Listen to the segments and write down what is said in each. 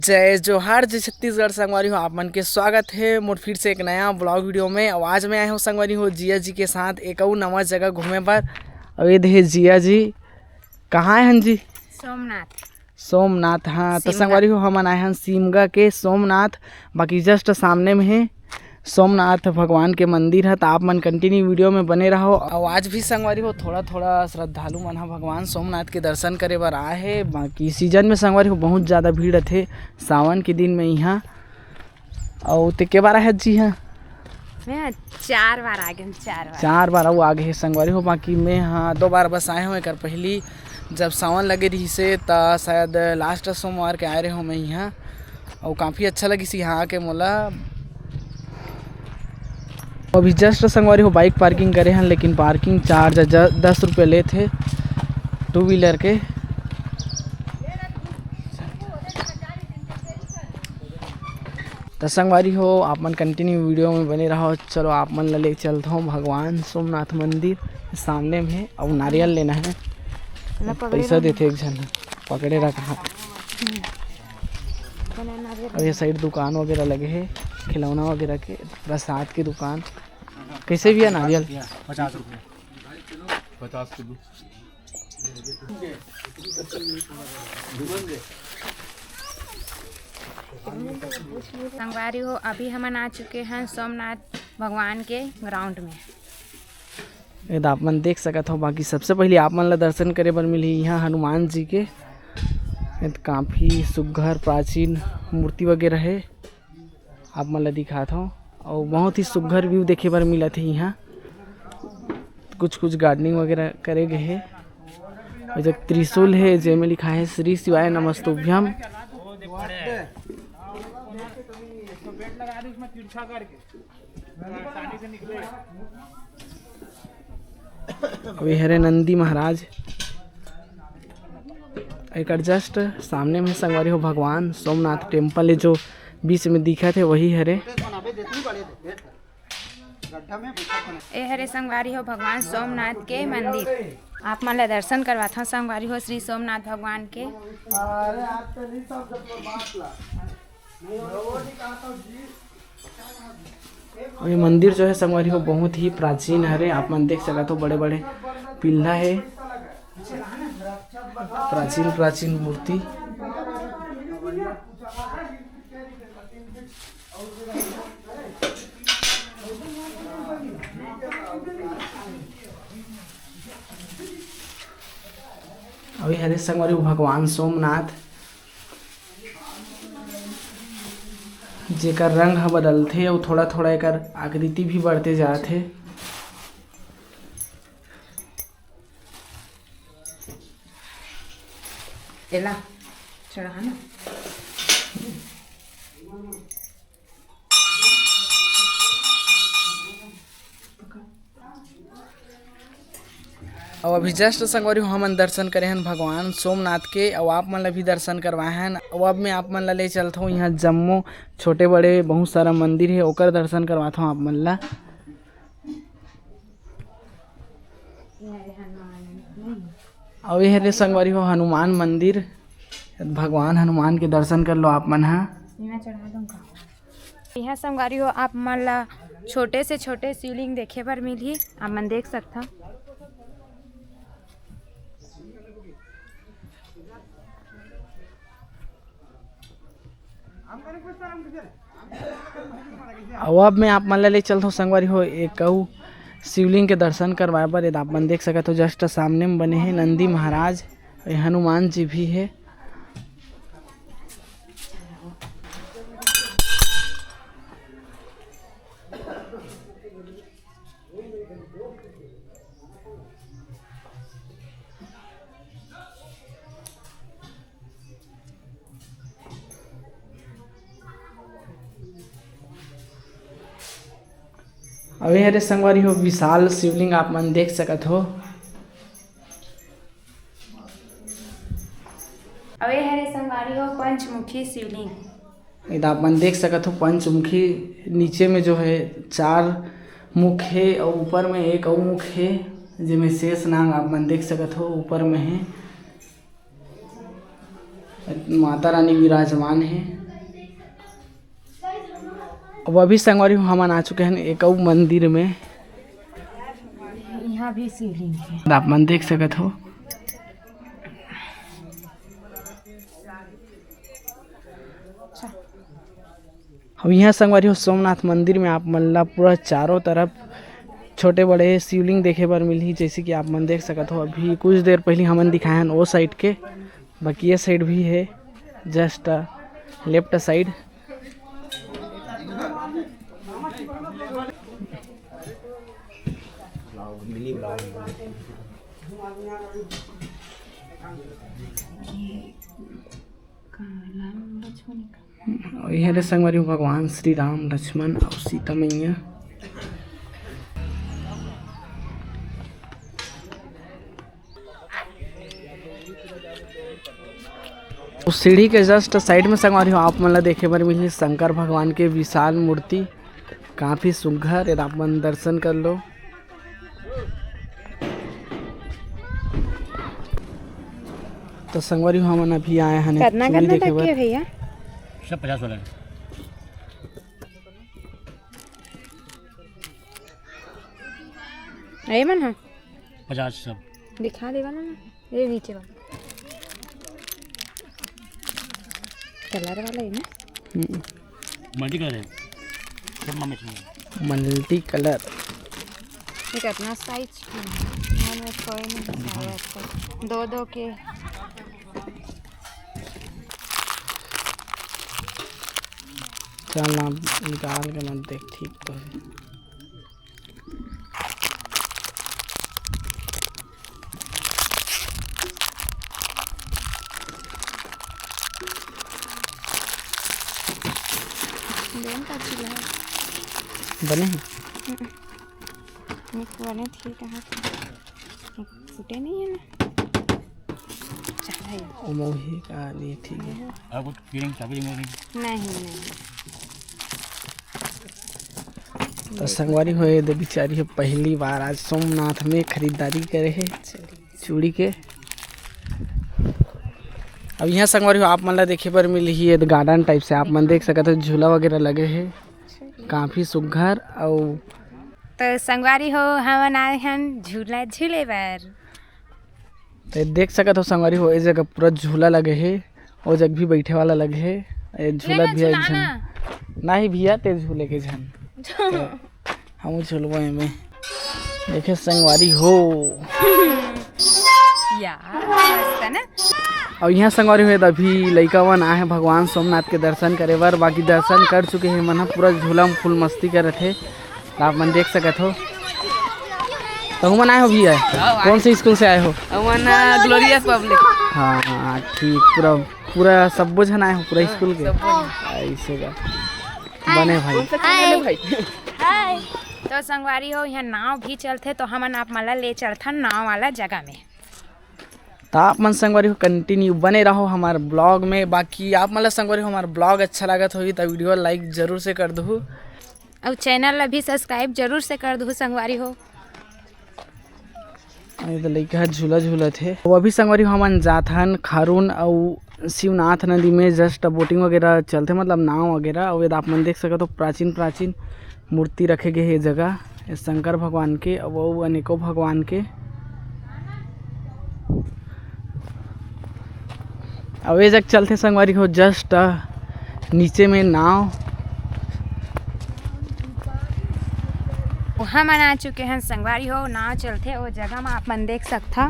जय जोहार जय छत्तीसगढ़। संगवारी हो आप मन के स्वागत है मोर फिर से एक नया ब्लॉग वीडियो में। और आज मैं आया हूँ संगवारी हो जिया जी के साथ एक और नवा जगह घूमे पर। और ये देखिए जिया जी कहाँ है जी? सोमनाथ। हाँ तो संगवारी हो हम आए हैं सीमगा के सोमनाथ। बाकी जस्ट सामने में है सोमनाथ भगवान के मंदिर है। तो आप मन कंटिन्यू वीडियो में बने रहो। और आज भी संगवारी हो थोड़ा थोड़ा श्रद्धालु मन ह भगवान सोमनाथ के दर्शन करे बर आए है। बाकी सीजन में संगवारी हो बहुत ज़्यादा भीड़ थे सावन के दिन में यहाँ। और ते के बार है जी? हाँ मैं 4 बार आ गए। 4 बार वो आगे है संगवारी हो। बाकी मैं हाँ 2 बार बस आए हूँ। एक पहली जब सावन लगे रही से तो शायद लास्ट सोमवार के आए रहे हो मैं यहाँ। और काफ़ी अच्छा लगी सी यहाँ आके मोला। अभी जस्ट संगवारी हो बाइक पार्किंग करे हैं, लेकिन पार्किंग चार्ज 10 रुपये ले थे 2 व्हीलर के। तो संगवारी हो आप मन कंटिन्यू वीडियो में बने रहो। चलो आप मन ले चलता हूँ भगवान सोमनाथ मंदिर सामने में। और नारियल लेना है, पैसा देते एक जन पकड़े रखा। और ये साइड दुकान वगैरह लगे है, खिलौना वगैरह के, प्रसाद की दुकान। कैसे भी है नारियल? 50 रुपये 50 किलो। संगवारी हो अभी हम आ चुके हैं सोमनाथ भगवान के ग्राउंड में। ये तो आप मन देख सकत हो। बाकी सबसे पहले आप मन ला दर्शन करे बर मिली यहाँ हनुमान जी के। काफ़ी सुघ्घर प्राचीन मूर्ति वगैरह है, आप मन ला दिखात हो। और बहुत ही सुघ्घर व्यू देखे बर मिला थे यहाँ। कुछ गार्डनिंग वगैरह करे गए है। और जब त्रिशूल है जेमे लिखा है श्री शिवाय नमस्तुभ्यम। अभी हरे नंदी महाराज। एक जस्ट सामने में संगवारी हो भगवान सोमनाथ टेम्पल है, जो बीच में दिखा थे वही हरे। ए हरे संगवारी हो भगवान सोमनाथ के मंदिर। आप मन ला दर्शन करवात हूँ संगवारी हो श्री सोमनाथ भगवान के। और ये मंदिर जो है संगवारी हो बहुत ही प्राचीन हरे। आप मन देख सकते हो बड़े बड़े पिल्ला है, प्राचीन मूर्ति। अभी हरे संगवारी भगवान सोमनाथ जेकर रंग ह बदलथे और थोड़ा थोड़ा एकर आकृति भी बढ़ते जाते। एला चढ़ा ना। और अभी जस्ट संगवारी हमन दर्शन करे हैं भगवान सोमनाथ के। और आप मन ला भी दर्शन करवाए हैं। और अब मैं आप मन ला ले चलता हूँ यहाँ जम्मू छोटे बड़े बहुत सारा मंदिर है, ओकर दर्शन करवाता हूँ आप मन ला। और ये रे संगवारी हो हनुमान मंदिर। भगवान हनुमान के दर्शन कर लो आप मन। यहाँ संगवारी हो आप मन ला छोटे से छोटे शिवलिंग देखे बर मिली। आप मन देख सकता। और अब मैं आप मन ला ले चलता हूँ संगवारी हो एक शिवलिंग के दर्शन करवाए बर। आप मन देख सकते हो जस्ट सामने में बने हैं नंदी महाराज, हनुमान जी भी है। अभी हरे संगवारी हो विशाल शिवलिंग आप मन देख सकत हो। अवे हरे संगवारी हो पंचमुखी शिवलिंग। आप मन देख सकत हो पंचमुखी। नीचे में जो है 4 मुख है और ऊपर में एक और मुख है, जिसमें शेष नाग आप मन देख सकत हो ऊपर में है। माता रानी विराजमान है। अब अभी संगवारी हम आ चुके हैं एक और मंदिर में। यहाँ भी शिवलिंग है। आप मन देख सकत हो। अब यहाँ संगवारी हो सोमनाथ मंदिर में आप मन ला पूरा चारों तरफ छोटे बड़े शिवलिंग देखे बर मिलही, जैसे कि आप मन देख सकत हो। अभी कुछ देर पहले हमन दिखाए वो साइड के, बाकी ये साइड भी है जस्ट लेफ्ट साइड। और यह रे संगवारी भगवान श्री राम लक्ष्मण और सीता मैया। उस सीढ़ी के जस्ट साइड में संगवारी हो आप मन ला देखे बर मिली शंकर भगवान के विशाल मूर्ति, काफी सुघर है। आप मन दर्शन कर लो। तो संगवारी हमन अभी आए हैं कितना कितना तक के भैया? सब 50 वाला है। ये मन है 50 सब दिखा देगा ना, ये नीचे वाला कलर वाला है ना। मल्टी कलर है, सब मामे चाहिए मल्टी कलर। ये कितना साइज में कोई नहीं बताया इसको। दो के चल ना निकाल के ना देख, ठीक तो है। बने हैं बने थे कहाँ फूटे नहीं है ना। ओ मोही का लिए ठीक है। आप कुछ फीलिंग चाबी नहीं। तो संगवारी होए दे बेचारी है पहली बार आज सोमनाथ में खरीदारी करे है चूड़ी के। अब यहाँ संगवारी हो आप मन ला देखे पर मिली है गार्डन टाइप से। आप मन देख सकते हो झूला वगैरह लगे है, काफी सुघर। और तो संगवारी हो हमन आए हैं झूला झूले बर। तो देख सकते हो संगवारी हो इस जगह पूरा झूला लगे है, और जगह भी बैठे वाला लगे है। झूला भी है झन नहीं भैया ते झूले के झन हम झूलवा में देखे संगवारी हो यार ना। और यहाँ संगवारी हुए अभी लइका मन आए हैं भगवान सोमनाथ के दर्शन करे बर। बाकी दर्शन कर चुके हैं मन पूरा झूला में फुल मस्ती करे थे। आप मन देख सकत हो। तो मन आए हो भैया, कौन से स्कूल से आए हो? Gloria public. हाँ ठीक, पूरा सब जन आए हो पूरा स्कूल के ऐसे का बने भाई। तो संगवारी हो यहाँ नाव भी चलते, तो हमन आप मला ले चलथन नाव वाला जगह में। तो आप मन संगवारी हो कंटिन्यू बने रहो हमारे ब्लॉग में। बाकी आप मतलब संगवारी हो हमारा ब्लॉग अच्छा लगत होगी तो वीडियो लाइक जरूर से कर दो, और चैनल ला भी सब्सक्राइब जरूर से कर दो संगवारी हो। तो लइका झूला झूला थे। वो अभी संगवारी हो हमन जाथन खारून और शिवनाथ नदी में जस्ट बोटिंग वगैरह चलते, मतलब नाव वगैरह। और आप मन देख सकते हो प्राचीन मूर्ति रखे गए है जगह शंकर भगवान के और वो अनेकों भगवान के। अब ये जग चलते संगवारी हो जस्ट नीचे में नाव। हम आ चुके हैं संगवारी हो, नाव चलते वो जगह में आप मन देख सकता।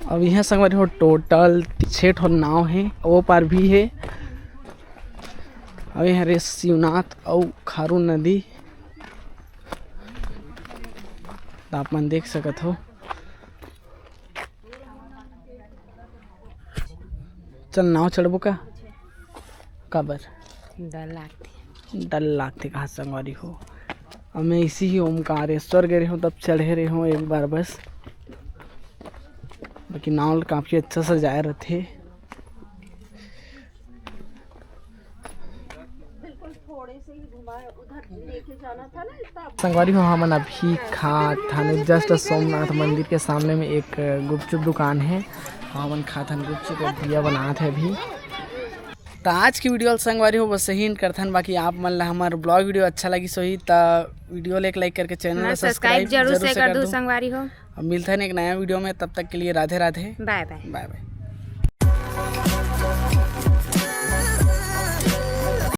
अब यहाँ संगवारी हो टोटल 6 ठो नाव है, वो पार भी है। अब यहाँ रे शिवनाथ और खारून नदी आप मन देख सकत हो। चल नाव चढ़बो का काबर डर लागते कहा संगवारी हो। अब मैं इसी ही ओमकारेश्वर गए हूँ तब चढ़े रहे हूँ एक बार बस। बाकी नाव काफ़ी अच्छा सजाए रहते। संगवारी हो हमन अभी खात हन जस्ट सोमनाथ मंदिर के सामने में एक गुपचुप दुकान है। हमन खात हन गुपचुप भैया बनात है अभी। तो आज की वीडियो संगवारी हो बस यही करथन। बाकी आप मन ला हमार ब्लॉग वीडियो अच्छा लगी सोही तो वीडियो लाइक करके चैनल को सब्सक्राइब जरूर से कर दो संगवारी हो। अब मिलते हैं एक नया वीडियो में, तब तक के लिए Radhe Radhe, bye bye. Bye bye.